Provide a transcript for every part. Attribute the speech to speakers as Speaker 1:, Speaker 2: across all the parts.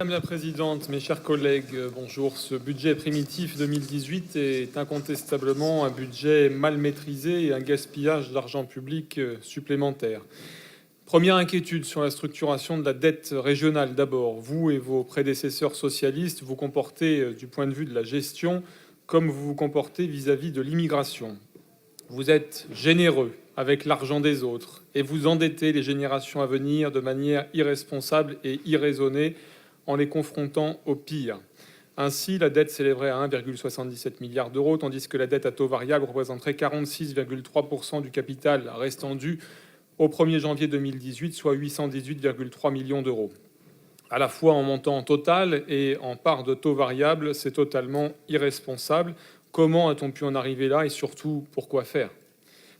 Speaker 1: Madame la présidente, mes chers collègues, bonjour. Ce budget primitif 2018 est incontestablement un budget mal maîtrisé et un gaspillage d'argent public supplémentaire. Première inquiétude sur la structuration de la dette régionale. D'abord, vous et vos prédécesseurs socialistes vous comportez du point de vue de la gestion comme vous vous comportez vis-à-vis de l'immigration. Vous êtes généreux avec l'argent des autres et vous endettez les générations à venir de manière irresponsable et irraisonnée en les confrontant au pire. Ainsi, la dette s'élèverait à 1,77 milliard d'euros, tandis que la dette à taux variable représenterait 46,3% du capital restant dû au 1er janvier 2018, soit 818,3 millions d'euros. À la fois en montant total et en part de taux variable, c'est totalement irresponsable. Comment a-t-on pu en arriver là et surtout, pourquoi faire ?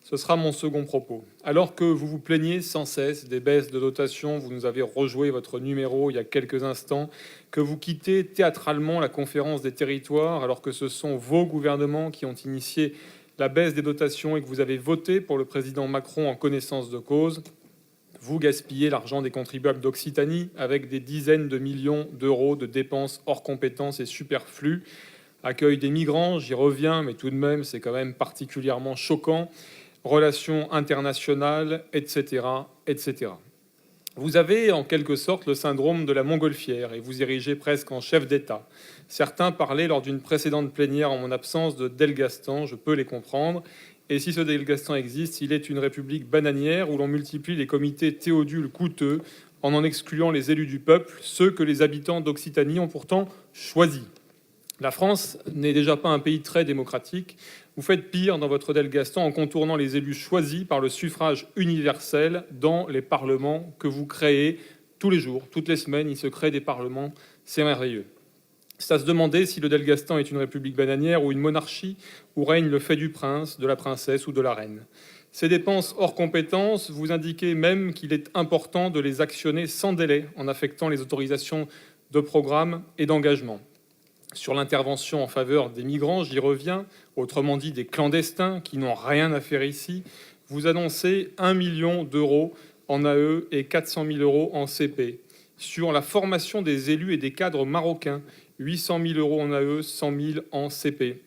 Speaker 1: Ce sera mon second propos. Alors que vous vous plaignez sans cesse des baisses de dotation, vous nous avez rejoué votre numéro il y a quelques instants, que vous quittez théâtralement la conférence des territoires alors que ce sont vos gouvernements qui ont initié la baisse des dotations et que vous avez voté pour le président Macron en connaissance de cause, vous gaspillez l'argent des contribuables d'Occitanie avec des dizaines de millions d'euros de dépenses hors compétences et superflues. Accueil des migrants, j'y reviens, mais tout de même, c'est quand même particulièrement choquant. Relations internationales, etc., etc. Vous avez en quelque sorte le syndrome de la montgolfière et vous érigez presque en chef d'État. Certains parlaient lors d'une précédente plénière en mon absence de Delgastan, je peux les comprendre. Et si ce Delgastan existe, il est une république bananière où l'on multiplie les comités théodules coûteux en excluant les élus du peuple, ceux que les habitants d'Occitanie ont pourtant choisis. La France n'est déjà pas un pays très démocratique. Vous faites pire dans votre Delgastan en contournant les élus choisis par le suffrage universel dans les parlements que vous créez tous les jours, toutes les semaines. Il se crée des parlements, c'est merveilleux. C'est à se demander si le Delgastan est une république bananière ou une monarchie où règne le fait du prince, de la princesse ou de la reine. Ces dépenses hors compétences, vous indiquez même qu'il est important de les actionner sans délai en affectant les autorisations de programme et d'engagement. Sur l'intervention en faveur des migrants, j'y reviens, autrement dit des clandestins qui n'ont rien à faire ici, vous annoncez 1 million d'euros en AE et 400 000 euros en CP. Sur la formation des élus et des cadres marocains, 800 000 euros en AE, 100 000 en CP.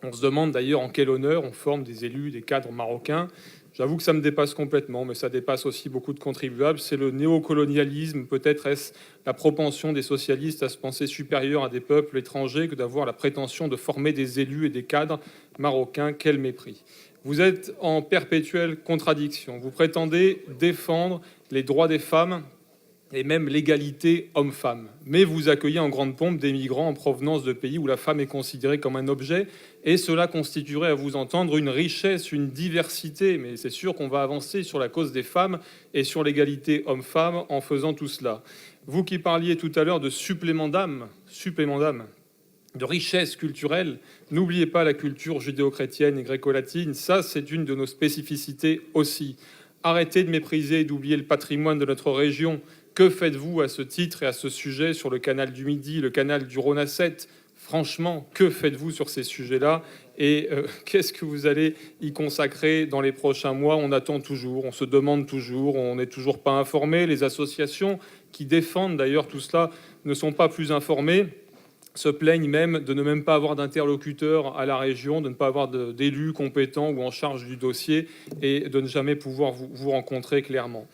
Speaker 1: On se demande d'ailleurs en quel honneur on forme des élus, des cadres marocains. J'avoue que ça me dépasse complètement, mais ça dépasse aussi beaucoup de contribuables. C'est le néocolonialisme, peut-être est-ce la propension des socialistes à se penser supérieurs à des peuples étrangers que d'avoir la prétention de former des élus et des cadres marocains. Quel mépris. Vous êtes en perpétuelle contradiction. Vous prétendez défendre les droits des femmes et même l'égalité homme-femme. Mais vous accueillez en grande pompe des migrants en provenance de pays où la femme est considérée comme un objet, et cela constituerait, à vous entendre, une richesse, une diversité. Mais c'est sûr qu'on va avancer sur la cause des femmes et sur l'égalité homme-femme en faisant tout cela. Vous qui parliez tout à l'heure de supplément d'âme, de richesse culturelle, n'oubliez pas la culture judéo-chrétienne et gréco-latine, ça c'est une de nos spécificités aussi. Arrêtez de mépriser et d'oublier le patrimoine de notre région. Que faites-vous à ce titre et à ce sujet sur le canal du Midi, le canal du Rhône à 7 ? Franchement, que faites-vous sur ces sujets-là ? Et qu'est-ce que vous allez y consacrer dans les prochains mois ? On attend toujours, on se demande toujours, on n'est toujours pas informé. Les associations qui défendent d'ailleurs tout cela ne sont pas plus informées, se plaignent même de ne même pas avoir d'interlocuteur à la région, de ne pas avoir d'élus compétents ou en charge du dossier et de ne jamais pouvoir vous rencontrer clairement.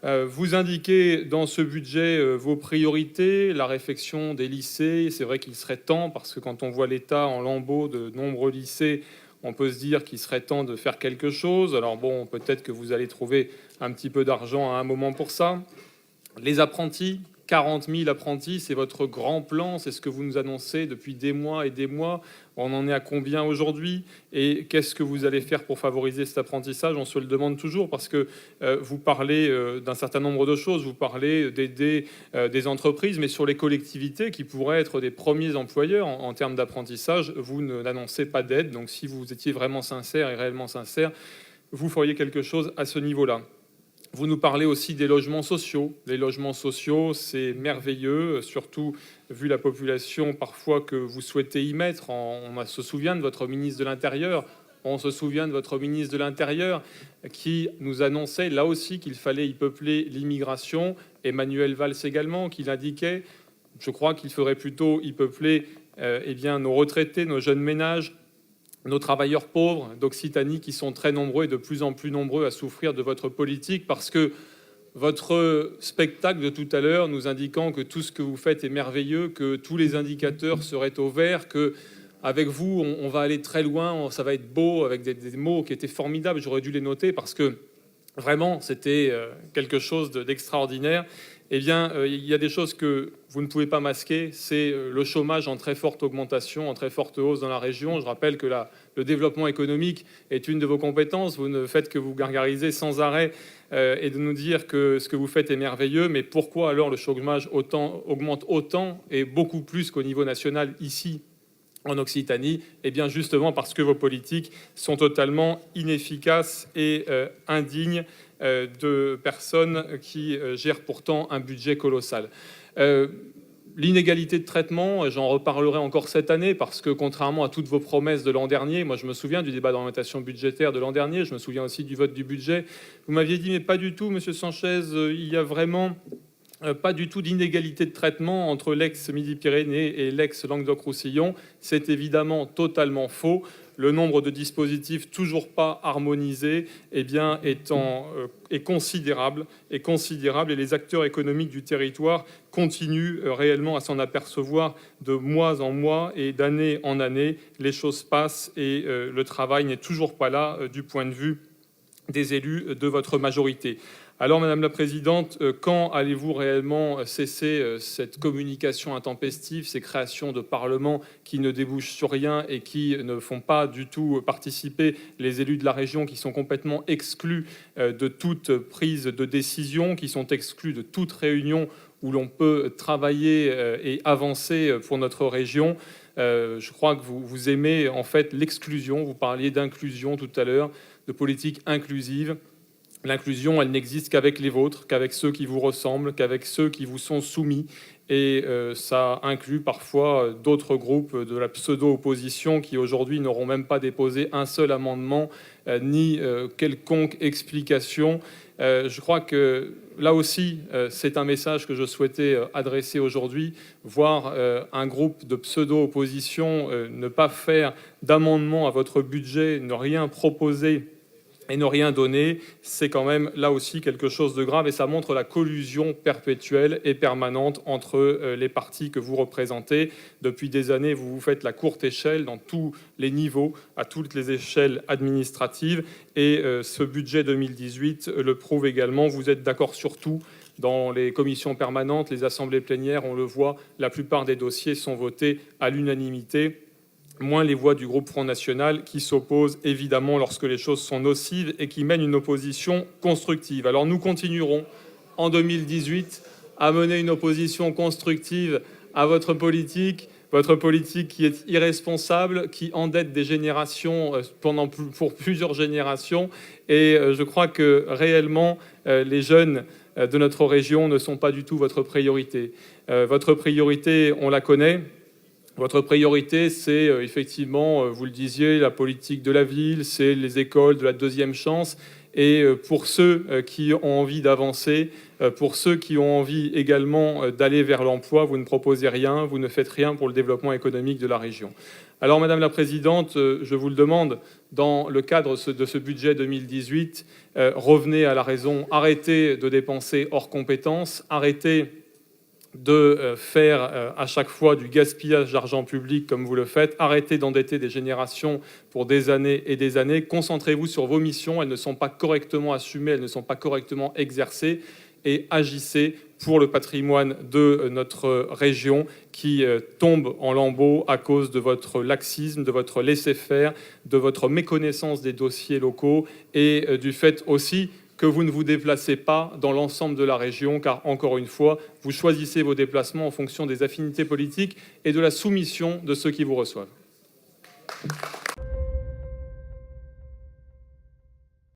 Speaker 1: Vous indiquez dans ce budget vos priorités, la réfection des lycées. C'est vrai qu'il serait temps, parce que quand on voit l'état en lambeaux de nombreux lycées, on peut se dire qu'il serait temps de faire quelque chose. Alors bon, peut-être que vous allez trouver un petit peu d'argent à un moment pour ça. Les apprentis, 40 000 apprentis, c'est votre grand plan, c'est ce que vous nous annoncez depuis des mois et des mois. On en est à combien aujourd'hui ? Et qu'est-ce que vous allez faire pour favoriser cet apprentissage ? On se le demande toujours parce que vous parlez d'un certain nombre de choses. Vous parlez d'aider des entreprises, mais sur les collectivités qui pourraient être des premiers employeurs en termes d'apprentissage, vous n'annoncez pas d'aide. Donc si vous étiez vraiment sincère et réellement sincère, vous feriez quelque chose à ce niveau-là. Vous nous parlez aussi des logements sociaux. Les logements sociaux, c'est merveilleux, surtout vu la population parfois que vous souhaitez y mettre. On se souvient de votre ministre de l'Intérieur. On se souvient de votre ministre de l'Intérieur qui nous annonçait là aussi qu'il fallait y peupler l'immigration. Emmanuel Valls également, qui l'indiquait. je crois qu'il faudrait plutôt y peupler nos retraités, nos jeunes ménages, nos travailleurs pauvres d'Occitanie qui sont très nombreux et de plus en plus nombreux à souffrir de votre politique, parce que votre spectacle de tout à l'heure nous indiquant que tout ce que vous faites est merveilleux, que tous les indicateurs seraient au vert, que avec vous on va aller très loin, ça va être beau, avec des mots qui étaient formidables, j'aurais dû les noter parce que vraiment c'était quelque chose d'extraordinaire. Eh bien, il y a des choses que vous ne pouvez pas masquer, c'est le chômage en très forte augmentation, en très forte hausse dans la région. Je rappelle que le développement économique est une de vos compétences. Vous ne faites que vous gargariser sans arrêt et de nous dire que ce que vous faites est merveilleux. Mais pourquoi alors le chômage augmente autant et beaucoup plus qu'au niveau national ici en Occitanie? Eh bien, justement parce que vos politiques sont totalement inefficaces et indignes de personnes qui gèrent pourtant un budget colossal. L'inégalité de traitement, j'en reparlerai encore cette année, parce que contrairement à toutes vos promesses de l'an dernier, moi je me souviens du débat d'orientation budgétaire de l'an dernier, je me souviens aussi du vote du budget, vous m'aviez dit mais pas du tout, monsieur Sanchez, il y a vraiment pas du tout d'inégalité de traitement entre l'ex-Midi-Pyrénées et l'ex-Languedoc-Roussillon. C'est évidemment totalement faux. Le nombre de dispositifs toujours pas harmonisés est considérable, et les acteurs économiques du territoire continuent réellement à s'en apercevoir de mois en mois et d'année en année. Les choses passent et le travail n'est toujours pas là du point de vue des élus de votre majorité. Alors, Madame la Présidente, quand allez-vous réellement cesser cette communication intempestive, ces créations de parlements qui ne débouchent sur rien et qui ne font pas du tout participer les élus de la région, qui sont complètement exclus de toute prise de décision, qui sont exclus de toute réunion où l'on peut travailler et avancer pour notre région? Je crois que vous aimez en fait l'exclusion. Vous parliez d'inclusion tout à l'heure, de politique inclusive. L'inclusion, elle n'existe qu'avec les vôtres, qu'avec ceux qui vous ressemblent, qu'avec ceux qui vous sont soumis. Et ça inclut parfois d'autres groupes de la pseudo-opposition qui aujourd'hui n'auront même pas déposé un seul amendement ni quelconque explication. Je crois que là aussi, c'est un message que je souhaitais adresser aujourd'hui. Voir un groupe de pseudo-opposition ne pas faire d'amendement à votre budget, ne rien proposer et ne rien donner, c'est quand même là aussi quelque chose de grave, et ça montre la collusion perpétuelle et permanente entre les partis que vous représentez. Depuis des années, vous vous faites la courte échelle dans tous les niveaux, à toutes les échelles administratives, et ce budget 2018 le prouve également. Vous êtes d'accord sur tout. Dans les commissions permanentes, les assemblées plénières, on le voit, la plupart des dossiers sont votés à l'unanimité, moins les voix du groupe Front National qui s'opposent évidemment lorsque les choses sont nocives et qui mènent une opposition constructive. Alors nous continuerons en 2018 à mener une opposition constructive à votre politique qui est irresponsable, qui endette des générations pour plusieurs générations. Et je crois que réellement les jeunes de notre région ne sont pas du tout votre priorité. Votre priorité, on la connaît. Votre priorité, c'est effectivement, vous le disiez, la politique de la ville, c'est les écoles de la deuxième chance. Et pour ceux qui ont envie d'avancer, pour ceux qui ont envie également d'aller vers l'emploi, vous ne proposez rien, vous ne faites rien pour le développement économique de la région. Alors, Madame la Présidente, je vous le demande, dans le cadre de ce budget 2018, revenez à la raison, arrêtez de dépenser hors compétences, arrêtez de faire à chaque fois du gaspillage d'argent public comme vous le faites. Arrêtez d'endetter des générations pour des années et des années. Concentrez-vous sur vos missions. Elles ne sont pas correctement assumées, elles ne sont pas correctement exercées. Et agissez pour le patrimoine de notre région qui tombe en lambeaux à cause de votre laxisme, de votre laisser-faire, de votre méconnaissance des dossiers locaux et du fait aussi que vous ne vous déplacez pas dans l'ensemble de la région, car, encore une fois, vous choisissez vos déplacements en fonction des affinités politiques et de la soumission de ceux qui vous reçoivent.